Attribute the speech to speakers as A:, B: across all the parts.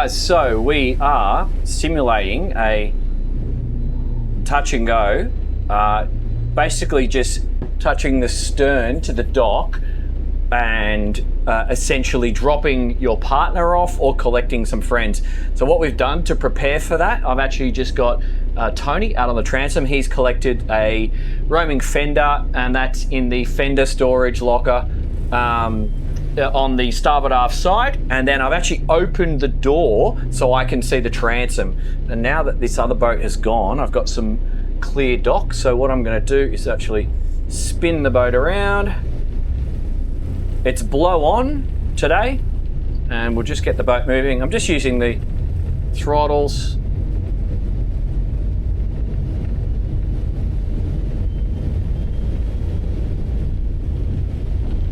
A: guys, so we are simulating a touch and go, basically just touching the stern to the dock and essentially dropping your partner off or collecting some friends. So what we've done to prepare for that, I've actually just got Tony out on the transom. He's collected a roaming fender, and that's in the fender storage locker on the starboard aft side. And then I've actually opened the door so I can see the transom. And now that this other boat has gone, I've got some clear dock. So what I'm going to do is actually spin the boat around. It's blow on today, and we'll just get the boat moving. I'm just using the throttles.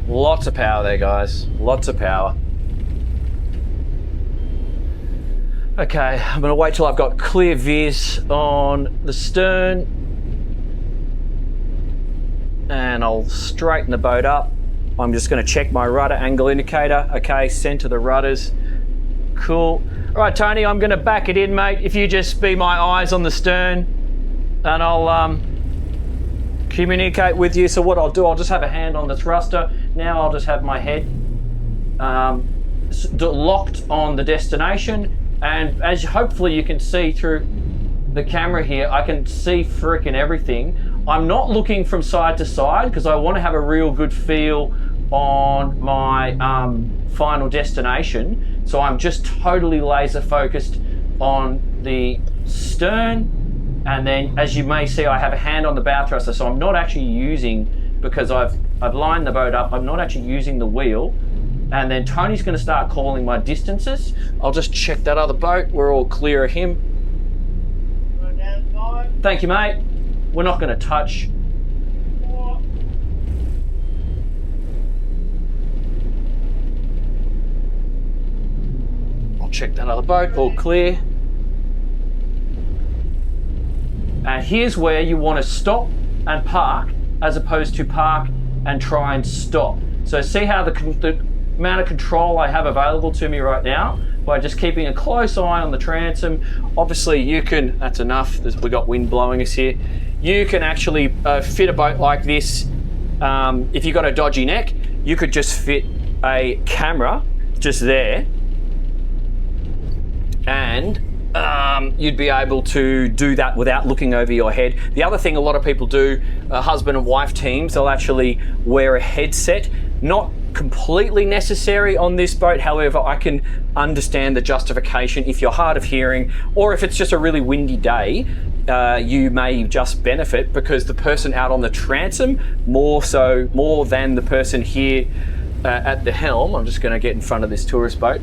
A: Lots of power there, guys. Lots of power. Okay, I'm gonna wait till I've got clear viz on the stern, and I'll straighten the boat up. I'm just gonna check my rudder angle indicator. Okay, center the rudders. Cool. All right, Tony, I'm gonna back it in, mate. If you just be my eyes on the stern, and I'll communicate with you. So what I'll do, I'll just have a hand on the thruster. Now I'll just have my head locked on the destination, and as hopefully you can see through the camera here, I can see frickin' everything. I'm not looking from side to side because I want to have a real good feel on my final destination. So I'm just totally laser focused on the stern, and then as you may see, I have a hand on the bow thruster, so I'm not actually using, because I've lined the boat up, I'm not actually using the wheel. And then Tony's going to start calling my distances. I'll just check that other boat. We're all clear of him. Thank you, mate. We're not going to touch. I'll check that other boat. All clear. And here's where you want to stop and park, as opposed to park and try and stop. So see how the amount of control I have available to me right now by just keeping a close eye on the transom. Obviously you can, that's enough, we got wind blowing us here. You can actually fit a boat like this. If you've got a dodgy neck, you could just fit a camera just there, and you'd be able to do that without looking over your head. The other thing a lot of people do, husband and wife teams, they'll actually wear a headset. Not completely necessary on this boat, however, I can understand the justification. If you're hard of hearing, or if it's just a really windy day, you may just benefit because the person out on the transom, more than the person here at the helm, I'm just going to get in front of this tourist boat,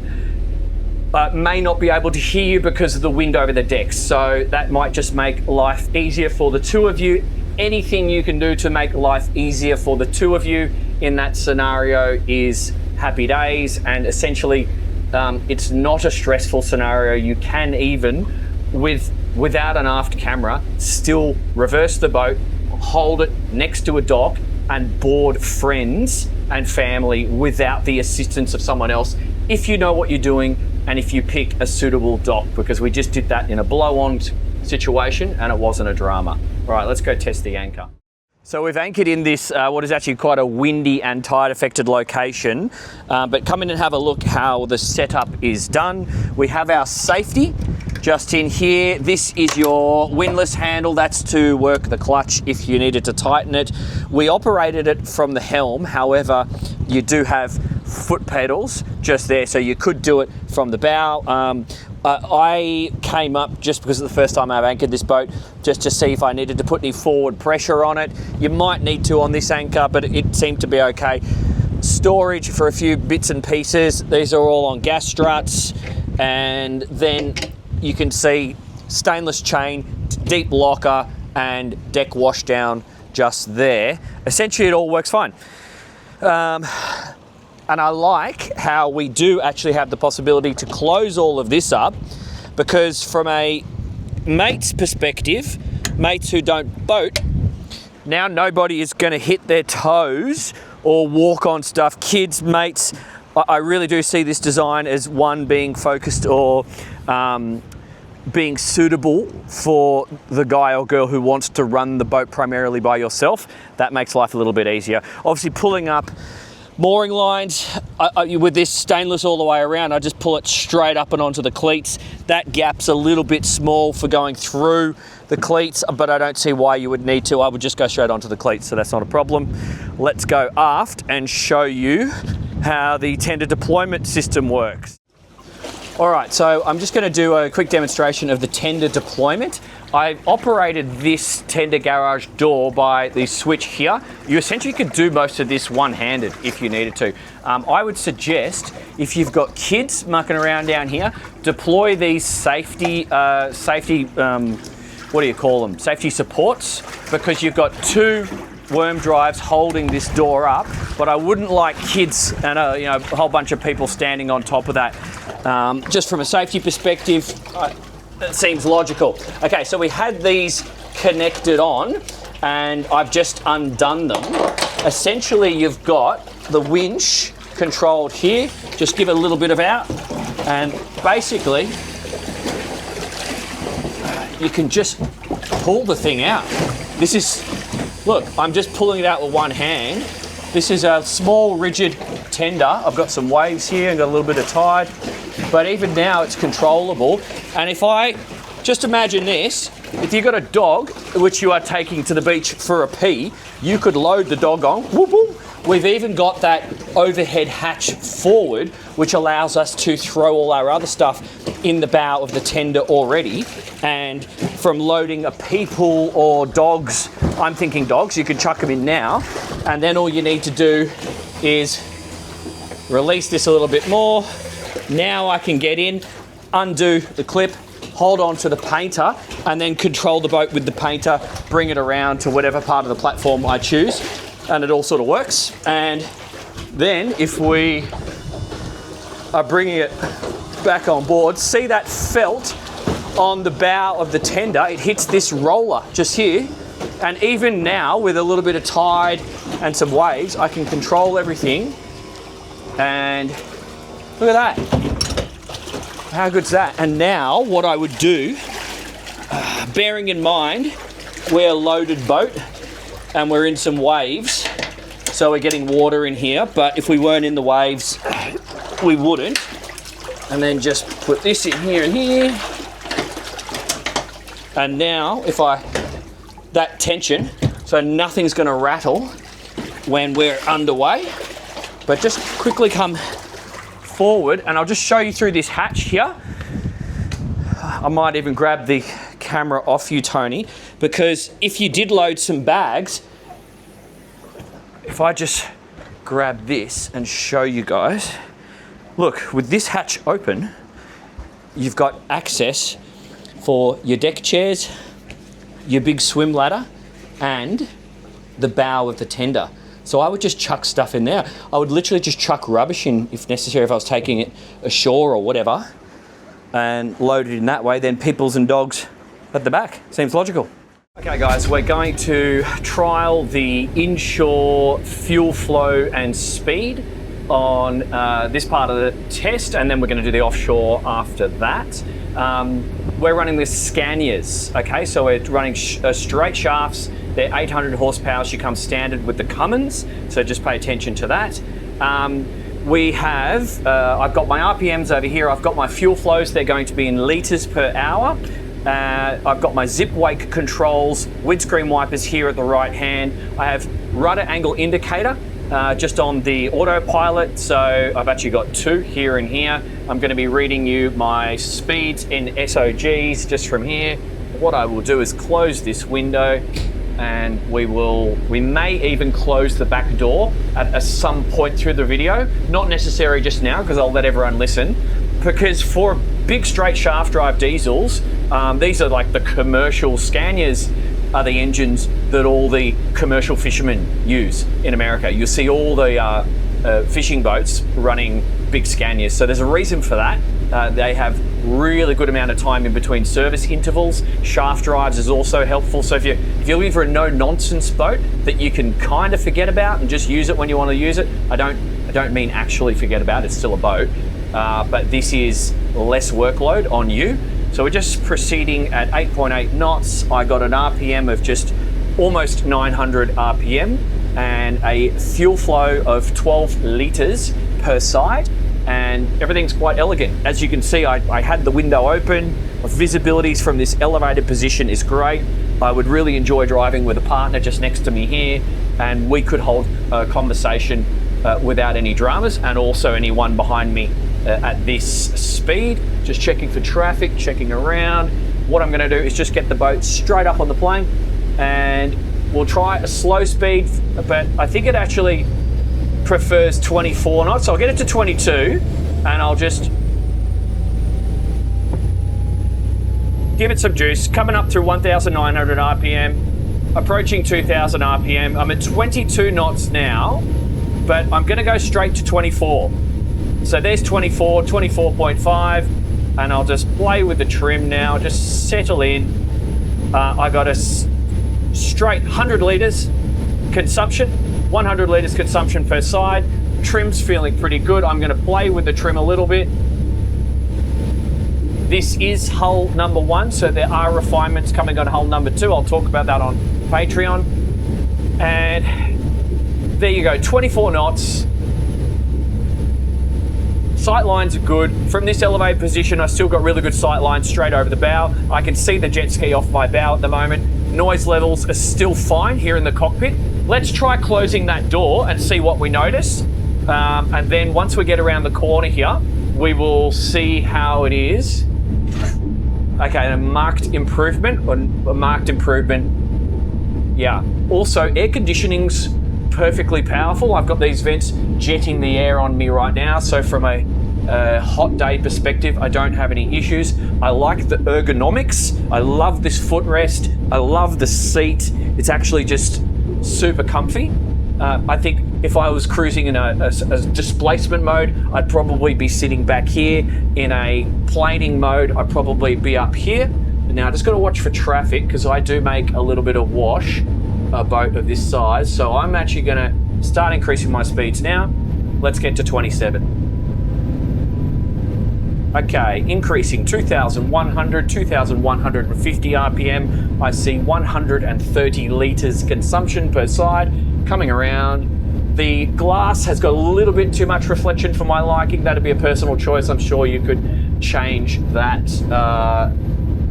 A: may not be able to hear you because of the wind over the decks. So that might just make life easier for the two of you. Anything you can do to make life easier for the two of you in that scenario is happy days. And essentially, it's not a stressful scenario. You can even, without an aft camera, still reverse the boat, hold it next to a dock, and board friends and family without the assistance of someone else, if you know what you're doing and if you pick a suitable dock, because we just did that in a blow-on situation and it wasn't a drama. All right, let's go test the anchor. So we've anchored in this, what is actually quite a windy and tide affected location, but come in and have a look how the setup is done. We have our safety just in here. This is your windlass handle. That's to work the clutch if you needed to tighten it. We operated it from the helm. However, you do have foot pedals just there, so you could do it from the bow. I came up just because it's the first time I've anchored this boat, just to see if I needed to put any forward pressure on it. You might need to on this anchor, but it seemed to be okay. Storage for a few bits and pieces. These are all on gas struts, and then you can see stainless chain, deep locker, and deck washdown just there. Essentially, it all works fine. And I like how we do actually have the possibility to close all of this up, because from a mate's perspective, mates who don't boat, now nobody is going to hit their toes or walk on stuff. Kids, mates, I really do see this design as one being focused or being suitable for the guy or girl who wants to run the boat primarily by yourself. That makes life a little bit easier. Obviously pulling up mooring lines, with this stainless all the way around, I just pull it straight up and onto the cleats. That gap's a little bit small for going through the cleats, but I don't see why you would need to. I would just go straight onto the cleats, so that's not a problem. Let's go aft and show you how the tender deployment system works. All right, so I'm just going to do a quick demonstration of the tender deployment. I operated this tender garage door by the switch here. You essentially could do most of this one-handed if you needed to. I would suggest, if you've got kids mucking around down here, deploy these safety what do you call them? Safety supports, because you've got two worm drives holding this door up, but I wouldn't like kids and a whole bunch of people standing on top of that. Just from a safety perspective, it seems logical. Okay, so we had these connected on and I've just undone them. Essentially, you've got the winch controlled here. Just give it a little bit of out and basically you can just pull the thing out. This is, look, I'm just pulling it out with one hand. This is a small rigid tender. I've got some waves here and got a little bit of tide, but even now it's controllable. And if I just imagine this, if you've got a dog which you are taking to the beach for a pee, you could load the dog on, whoop, whoop. We've even got that overhead hatch forward, which allows us to throw all our other stuff in the bow of the tender already. And from loading a people or dogs, I'm thinking dogs, you can chuck them in now. And then all you need to do is release this a little bit more. Now I can get in, undo the clip, hold on to the painter, and then control the boat with the painter, bring it around to whatever part of the platform I choose. And it all sort of works. And then if we are bringing it back on board, see that felt on the bow of the tender, it hits this roller just here. And even now, with a little bit of tide and some waves, I can control everything. And look at that. How good's that? And now what I would do, bearing in mind we're a loaded boat and we're in some waves, so we're getting water in here, but if we weren't in the waves, we wouldn't. And then just put this in here and here. And now, that tension, so nothing's gonna rattle when we're underway, but just quickly come forward, and I'll just show you through this hatch here. I might even grab the camera off you, Tony, because if you did load some bags, if I just grab this and show you guys, look, with this hatch open, you've got access for your deck chairs, your big swim ladder, and the bow of the tender. So I would just chuck stuff in there. I would literally just chuck rubbish in if necessary, if I was taking it ashore or whatever, and load it in that way, then peoples and dogs at the back. Seems logical. Okay guys, we're going to trial the Inshore fuel flow and speed on this part of the test, and then we're going to do the offshore after that. We're running the Scanias, okay, so we're running straight shafts. They're 800 horsepower. She comes standard with the Cummins, so just pay attention to that. We have, I've got my RPMs over here. I've got my fuel flows. They're going to be in litres per hour. I've got my zip wake controls, windscreen wipers here at the right hand. I have rudder angle indicator just on the autopilot, so I've actually got two here and here. I'm going to be reading you my speeds in SOGs just from here. What I will do is close this window, and we may even close the back door at some point through the video. Not necessary just now, because I'll let everyone listen. Because for big straight shaft drive diesels, these are like the commercial Scanias, are the engines that all the commercial fishermen use in America. You see all the fishing boats running big Scanias. So there's a reason for that. They have really good amount of time in between service intervals. Shaft drives is also helpful. So if you're looking for a no-nonsense boat that you can kind of forget about and just use it when you want to use it, I don't mean actually forget about it, it's still a boat, but this is less workload on you. So we're just proceeding at 8.8 knots. I got an RPM of just almost 900 RPM and a fuel flow of 12 litres per side, and everything's quite elegant. As you can see, I had the window open. Visibilities from this elevated position is great. I would really enjoy driving with a partner just next to me here, and we could hold a conversation without any dramas, and also anyone behind me at this speed. Just checking for traffic, checking around. What I'm going to do is just get the boat straight up on the plane, and we'll try a slow speed, but I think it actually prefers 24 knots. So I'll get it to 22, and I'll just give it some juice. Coming up through 1,900 RPM, approaching 2,000 RPM. I'm at 22 knots now, but I'm going to go straight to 24. So there's 24, 24.5, and I'll just play with the trim now, just settle in. I got a straight 100 litres consumption, 100 litres consumption per side. Trim's feeling pretty good. I'm going to play with the trim a little bit. This is hull number 1, so there are refinements coming on hull number 2. I'll talk about that on Patreon. And there you go, 24 knots. Sight lines are good. From this elevated position, I still got really good sight lines straight over the bow. I can see the jet ski off my bow at the moment. Noise levels are still fine here in the cockpit. Let's try closing that door and see what we notice. And then once we get around the corner here, we will see how it is. Okay, a marked improvement. Yeah. Also, air conditioning's perfectly powerful. I've got these vents jetting the air on me right now, so from a hot day perspective, I don't have any issues. I like the ergonomics. I love this footrest. I love the seat. It's actually just super comfy. I think if I was cruising in a displacement mode, I'd probably be sitting back here. In a planing mode, I'd probably be up here. Now I just got to watch for traffic, because I do make a little bit of wash, a boat of this size. So I'm actually going to start increasing my speeds now. Let's get to 27. Okay, increasing 2,100, 2,150 RPM. I see 130 litres consumption per side. Coming around, the glass has got a little bit too much reflection for my liking. That'd be a personal choice. I'm sure you could change that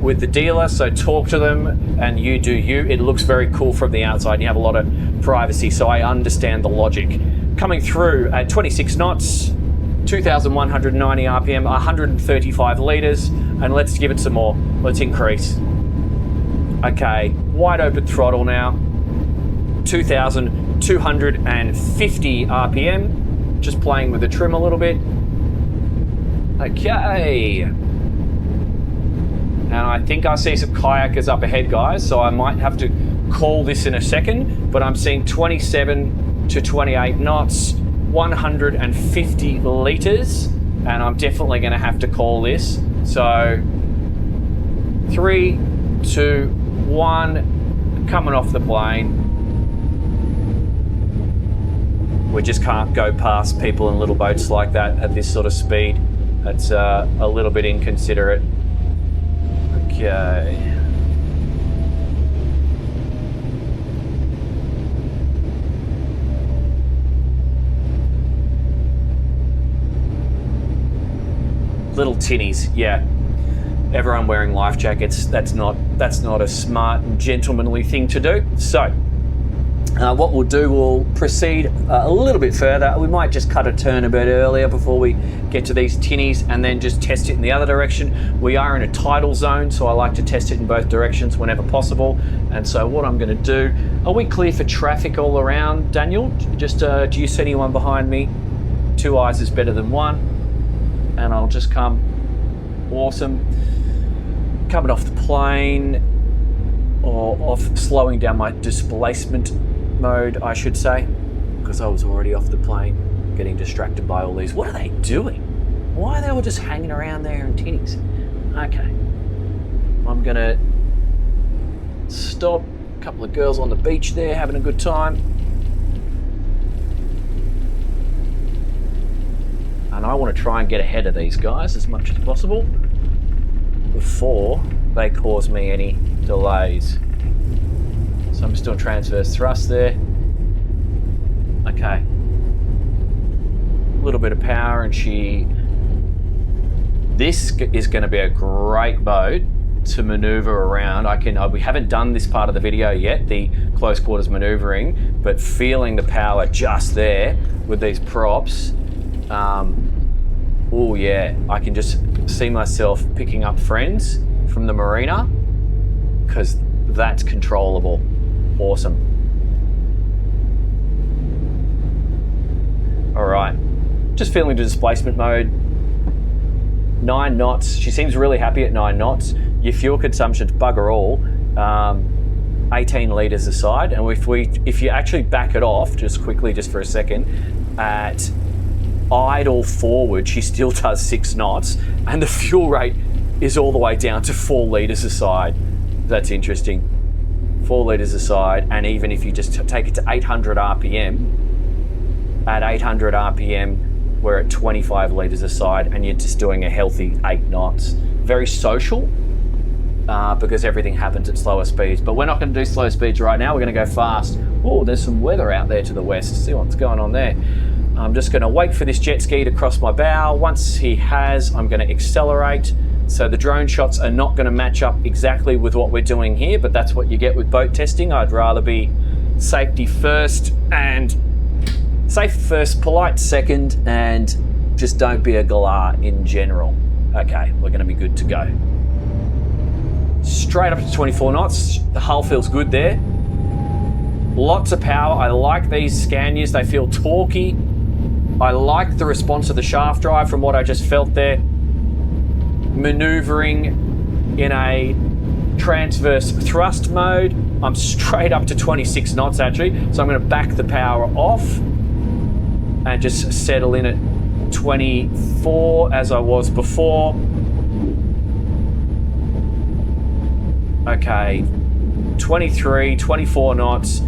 A: with the dealer, so talk to them and you do you. It looks very cool from the outside and you have a lot of privacy, so I understand the logic. Coming through at 26 knots, 2,190 RPM, 135 litres, and let's give it some more. Let's increase. Okay, wide open throttle now, 2,250 RPM, just playing with the trim a little bit. Okay. And I think I see some kayakers up ahead, guys, so I might have to call this in a second, but I'm seeing 27 to 28 knots, 150 litres, and I'm definitely going to have to call this. So 3, 2, 1, coming off the plane. We just can't go past people in little boats like that at this sort of speed. That's a little bit inconsiderate. Okay. Little tinnies, yeah. Everyone wearing life jackets. That's not a smart and gentlemanly thing to do. So, what we'll do, we'll proceed a little bit further. We might just cut a turn a bit earlier before we get to these tinnies, and then just test it in the other direction. We are in a tidal zone, so I like to test it in both directions whenever possible. And so what I'm going to do, are we clear for traffic all around, Daniel? Just do you see anyone behind me? 2 eyes is better than 1. And I'll just come. Awesome. Coming off the plane, or off, slowing down my displacement mode, I should say, because I was already off the plane, getting distracted by all these. What are they doing? Why are they all just hanging around there in tinnies? Okay. I'm gonna stop. A couple of girls on the beach there having a good time. And I want to try and get ahead of these guys as much as possible before they cause me any delays. So I'm still transverse thrust there. Okay. A little bit of power and this is going to be a great boat to maneuver around. We haven't done this part of the video yet, the close quarters maneuvering, but feeling the power just there with these props. Oh yeah, I can just see myself picking up friends from the Marina because that's controllable. Awesome. All right, just feeling the displacement mode. 9 knots. She seems really happy at 9 knots. Your fuel consumption's bugger all. 18 litres a side, and if you actually back it off just quickly, just for a second, at idle forward, she still does 6 knots, and the fuel rate is all the way down to 4 litres a side. That's interesting. 4 litres a side, and even if you just take it to 800 RPM, at 800 RPM, we're at 25 litres a side, and you're just doing a healthy 8 knots. Very social, because everything happens at slower speeds. But we're not going to do slow speeds right now. We're going to go fast. Oh, there's some weather out there to the west. See what's going on there. I'm just going to wait for this jet ski to cross my bow. Once he has, I'm going to accelerate. So the drone shots are not going to match up exactly with what we're doing here, but that's what you get with boat testing. I'd rather be safety first, polite second, and just don't be a galah in general. Okay, we're going to be good to go. Straight up to 24 knots. The hull feels good there. Lots of power. I like these Scanias. They feel torquey. I like the response of the shaft drive from what I just felt there. Maneuvering in a transverse thrust mode. I'm straight up to 26 knots actually. So I'm going to back the power off and just settle in at 24 as I was before. Okay, 23, 24 knots,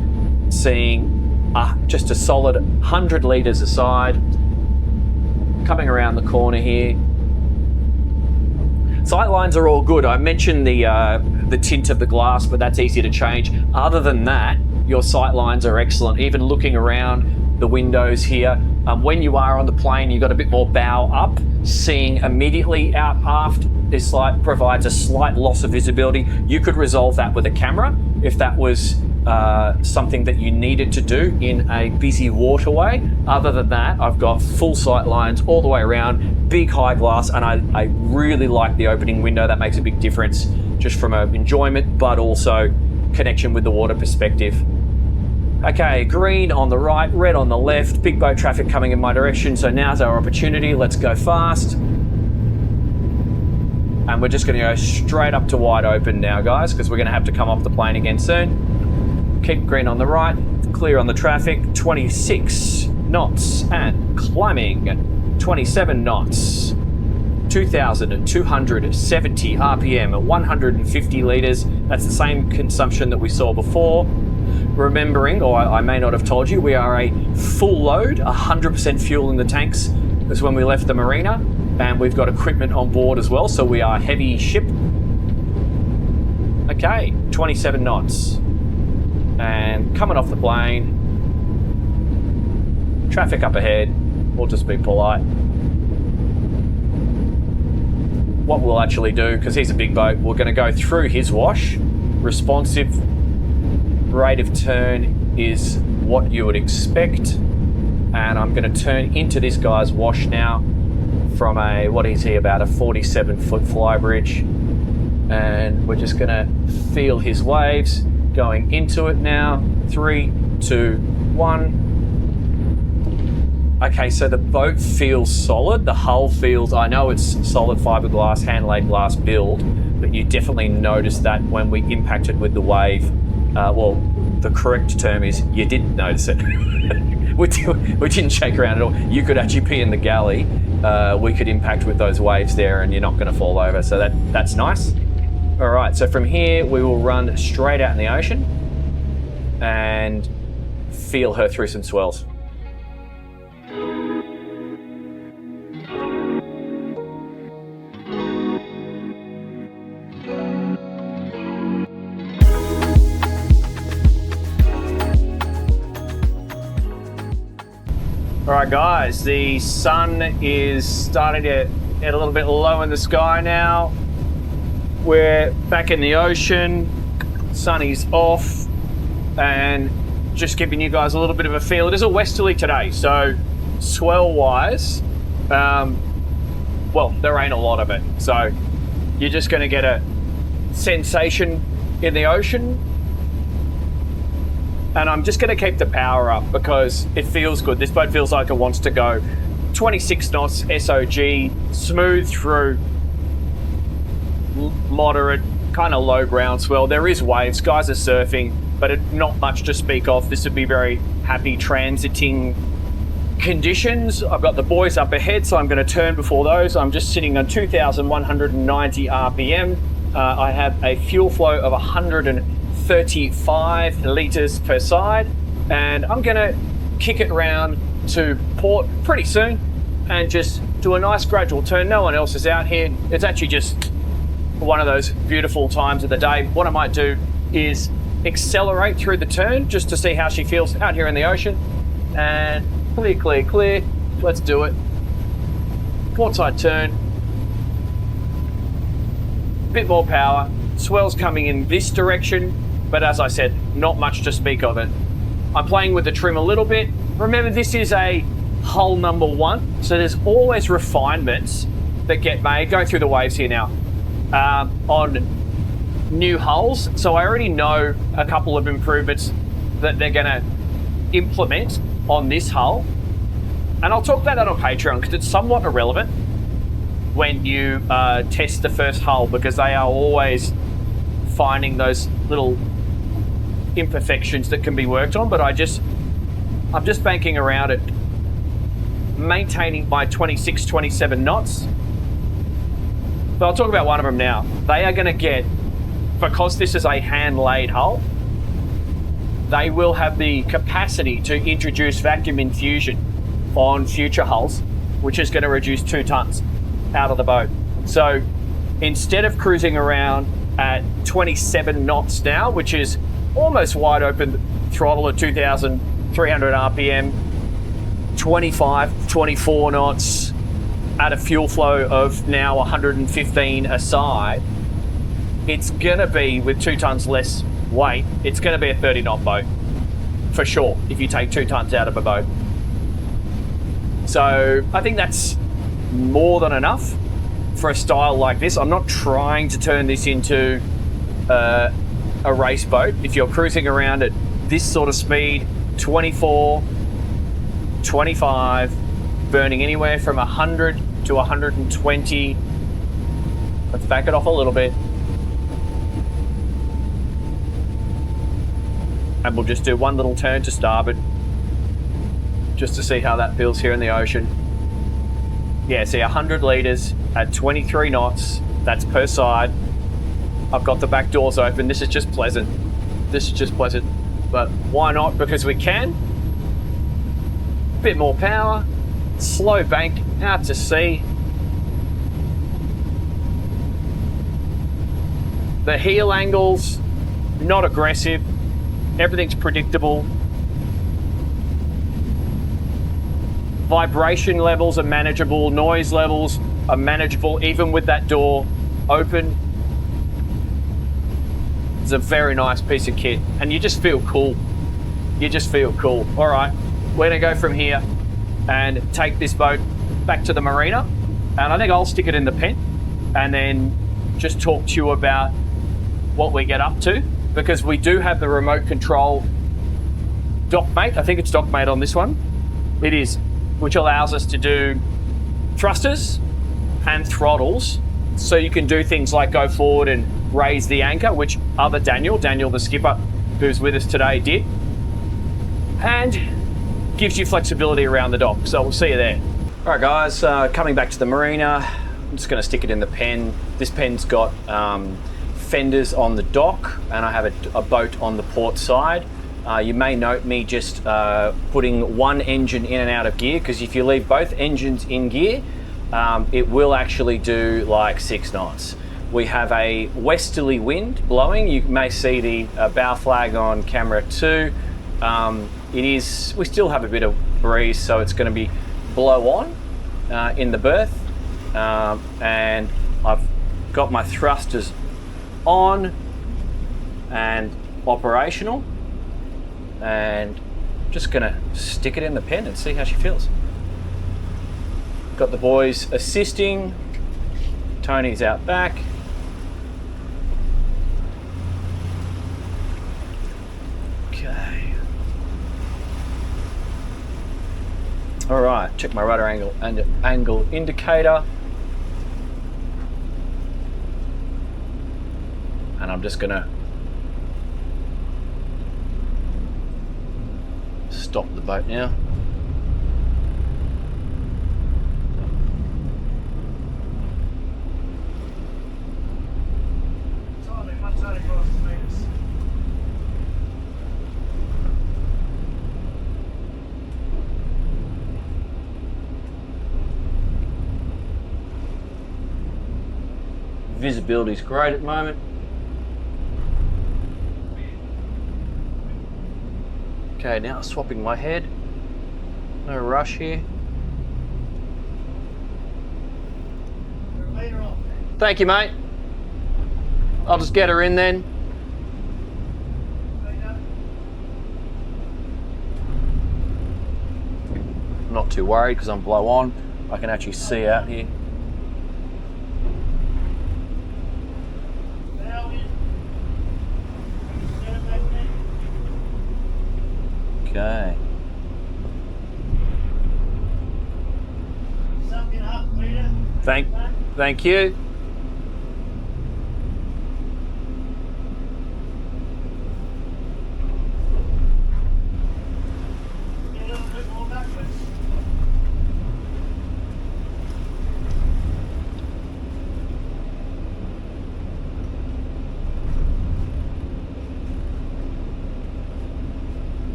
A: seeing just a solid 100 litres a side. Coming around the corner here. Sight lines are all good. I mentioned the tint of the glass, but that's easy to change. Other than that, your sight lines are excellent. Even looking around the windows here, when you are on the plane, you've got a bit more bow up. Seeing immediately out aft, this light provides a slight loss of visibility. You could resolve that with a camera if that was something that you needed to do in a busy waterway. Other than that, I've got full sight lines all the way around, big high glass, and I really like the opening window. That makes a big difference just from an enjoyment, but also connection with the water perspective. Okay, green on the right, red on the left, big boat traffic coming in my direction, so now's our opportunity. Let's go fast. And we're just going to go straight up to wide open now, guys, because we're going to have to come off the plane again soon. Keep green on the right, clear on the traffic, 26 knots and climbing, 27 knots, 2,270 RPM at 150 litres. That's the same consumption that we saw before. Remembering, or I may not have told you, we are a full load, 100% fuel in the tanks as when we left the Marina, and we've got equipment on board as well, so we are heavy ship. Okay, 27 knots. And coming off the plane, traffic up ahead, we'll just be polite. What we'll actually do, because he's a big boat, we're going to go through his wash. Responsive rate of turn is what you would expect, and I'm going to turn into this guy's wash now from about a 47-foot flybridge, and we're just going to feel his waves going into it now. 3, 2, 1. Okay, so the boat feels solid. The hull feels, I know it's solid fiberglass, hand-laid glass build, but you definitely notice that when we impacted with the wave. Well, the correct term is you didn't notice it. we didn't shake around at all. You could actually be in the galley. We could impact with those waves there and you're not going to fall over. So that's nice. All right, so from here, we will run straight out in the ocean and feel her through some swells. All right, guys, the sun is starting to get a little bit low in the sky now. We're back in the ocean, sunny's off, and just giving you guys a little bit of a feel. It is a westerly today, so swell-wise, well, there ain't a lot of it. So you're just gonna get a sensation in the ocean. And I'm just going to keep the power up because it feels good. This boat feels like it wants to go 26 knots SOG, smooth through moderate, kind of low ground swell. There is waves, guys are surfing, but not much to speak of. This would be very happy transiting conditions. I've got the boys up ahead, so I'm going to turn before those. I'm just sitting on 2,190 RPM. I have a fuel flow of 135 litres per side, and I'm gonna kick it around to port pretty soon and just do a nice gradual turn. No one else is out here. It's actually just one of those beautiful times of the day. What I might do is accelerate through the turn just to see how she feels out here in the ocean. And clear, clear, clear. Let's do it. Portside turn. Bit more power. Swells coming in this direction, but as I said, not much to speak of it. I'm playing with the trim a little bit. Remember, this is a hull number 1, so there's always refinements that get made. Going through the waves here now on new hulls. So I already know a couple of improvements that they're gonna implement on this hull. And I'll talk about that on Patreon because it's somewhat irrelevant when you test the first hull, because they are always finding those little imperfections that can be worked on. But I'm just banking around it, maintaining my 26, 27 knots. So I'll talk about one of them now. They are going to get, because this is a hand-laid hull, they will have the capacity to introduce vacuum infusion on future hulls, which is going to reduce 2 tons out of the boat. So instead of cruising around at 27 knots now, which is almost wide open throttle at 2,300 RPM, 25, 24 knots at a fuel flow of now 115 a side, it's gonna be, with 2 tons less weight, it's gonna be a 30 knot boat for sure if you take 2 tons out of a boat. So I think that's more than enough for a style like this. I'm not trying to turn this into a race boat. If you're cruising around at this sort of speed, 24, 25, burning anywhere from 100 to 120. Let's back it off a little bit. And we'll just do one little turn to starboard just to see how that feels here in the ocean. Yeah, see, 100 litres at 23 knots, that's per side. I've got the back doors open. This is just pleasant. This is just pleasant. But why not? Because we can. Bit more power, slow bank, out to sea. The heel angles, not aggressive. Everything's predictable. Vibration levels are manageable, noise levels are manageable, even with that door open. It's a very nice piece of kit, and you just feel cool. You just feel cool. All right, we're gonna go from here and take this boat back to the marina, and I think I'll stick it in the pen and then just talk to you about what we get up to, because we do have the remote control dockmate. I think it's dockmate on this one. It is, which allows us to do thrusters and throttles. So you can do things like go forward and raise the anchor, which Daniel the skipper, who's with us today, did. And gives you flexibility around the dock. So we'll see you there. All right, guys, coming back to the marina. I'm just going to stick it in the pen. This pen's got fenders on the dock, and I have a boat on the port side. You may note me just putting one engine in and out of gear, because if you leave both engines in gear, it will actually do like 6 knots. We have a westerly wind blowing. You may see the bow flag on camera too. We still have a bit of breeze, so it's going to be blow on in the berth. And I've got my thrusters on and operational, and just going to stick it in the pen and see how she feels. Got the boys assisting. Tony's out back. Okay. All right, check my rudder angle and angle indicator. And I'm just gonna stop the boat now. Visibility is great at the moment. Okay, now swapping my head. No rush here. Thank you, mate. I'll just get her in then. I'm not too worried because I'm blow on. I can actually see out here. Okay. Thank you.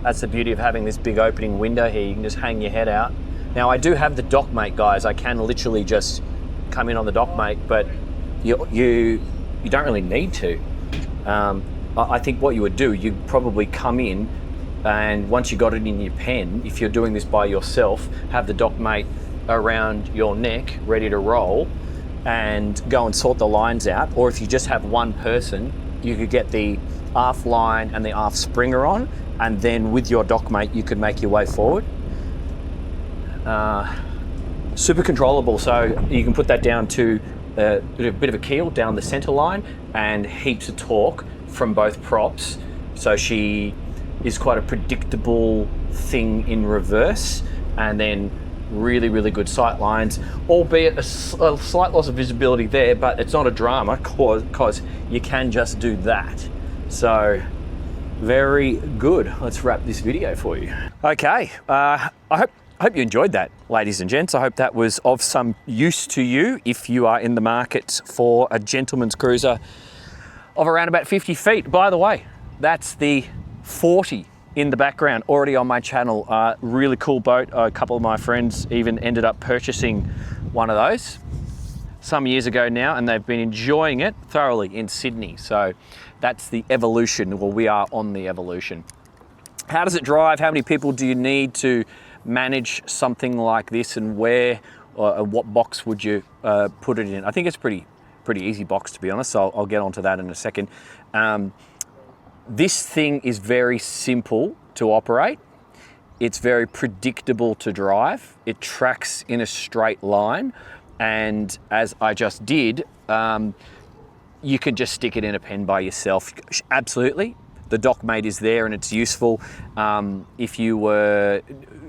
A: That's the beauty of having this big opening window here. You can just hang your head out. Now I do have the dock mate, guys. I can literally just come in on the dock mate, but you don't really need to. I think what you would do, you'd probably come in, and once you got it in your pen, if you're doing this by yourself, have the dock mate around your neck, ready to roll, and go and sort the lines out. Or if you just have one person, you could get the aft line and the aft springer on, and then with your dock mate you could make your way forward. Super controllable, so you can put that down to a bit of a keel down the center line and heaps of torque from both props. So she is quite a predictable thing in reverse, and then really good sight lines, albeit a slight loss of visibility there, but it's not a drama because you can just do that. So very good. Let's wrap this video for you. Okay, I hope you enjoyed that, ladies and gents. I hope that was of some use to you if you are in the market for a gentleman's cruiser of around about 50 feet. By the way, that's the 40 in the background, already on my channel. Really cool boat. A couple of my friends even ended up purchasing one of those some years ago now, and they've been enjoying it thoroughly in Sydney. So that's the Evolution. Well, we are on the Evolution. How does it drive? How many people do you need to manage something like this, and where or what box would you put it in? I think it's pretty easy box, to be honest, so I'll get onto that in a second. This thing is very simple to operate. It's very predictable to drive. It tracks in a straight line, and as I just did, you can just stick it in a pen by yourself. Absolutely. The dock mate is there and it's useful. If you were,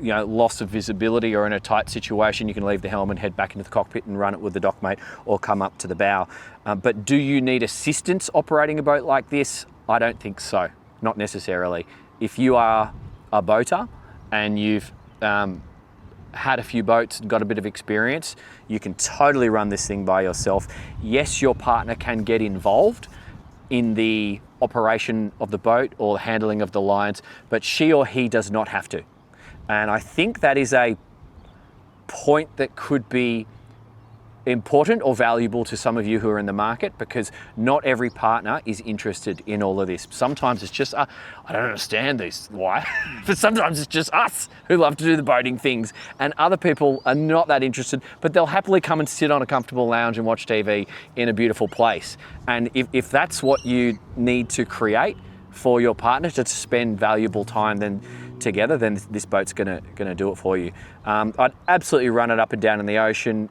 A: loss of visibility or in a tight situation, you can leave the helm and head back into the cockpit and run it with the dock mate, or come up to the bow. But do you need assistance operating a boat like this? I don't think so, not necessarily. If you are a boater and you've had a few boats and got a bit of experience, you can totally run this thing by yourself. Yes, your partner can get involved in the operation of the boat or the handling of the lines, but she or he does not have to. And I think that is a point that could be important or valuable to some of you who are in the market, because not every partner is interested in all of this. Sometimes it's just, I don't understand this, why? But sometimes it's just us who love to do the boating things, and other people are not that interested, but they'll happily come and sit on a comfortable lounge and watch TV in a beautiful place. And if that's what you need to create for your partner, to spend valuable time then together, then this boat's gonna do it for you. I'd absolutely run it up and down in the ocean.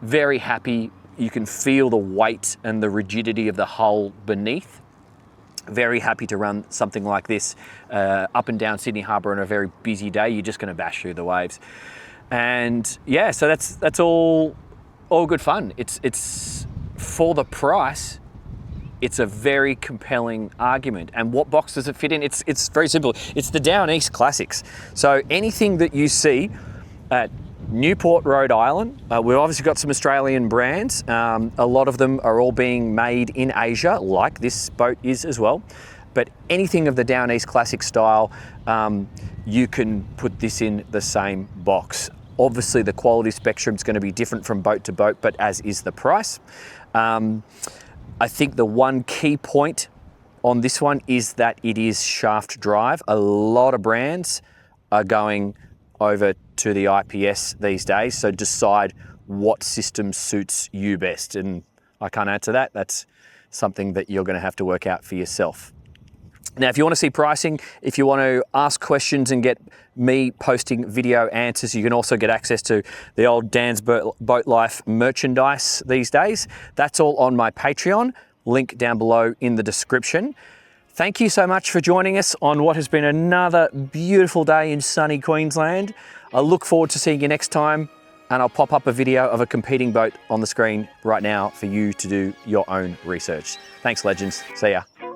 A: Very happy. You can feel the weight and the rigidity of the hull beneath. Very happy to run something like this up and down Sydney Harbour on a very busy day. You're just going to bash through the waves. And yeah, so that's all good fun. It's for the price. It's a very compelling argument. And what box does it fit in? It's very simple. It's the Down East Classics. So anything that you see at Newport, Rhode Island. We've obviously got some Australian brands. A lot of them are all being made in Asia, like this boat is as well. But anything of the Down East Classic style, you can put this in the same box. Obviously, the quality spectrum is going to be different from boat to boat, but as is the price. I think the one key point on this one is that it is shaft drive. A lot of brands are going over to the IPS these days, so decide what system suits you best. And I can't answer that. That's something that you're going to have to work out for yourself. Now, if you want to see pricing, if you want to ask questions and get me posting video answers, you can also get access to the old Dan's BoatLife merchandise these days. That's all on my Patreon, link down below in the description. Thank you so much for joining us on what has been another beautiful day in sunny Queensland. I look forward to seeing you next time, and I'll pop up a video of a competing boat on the screen right now for you to do your own research. Thanks, legends. See ya.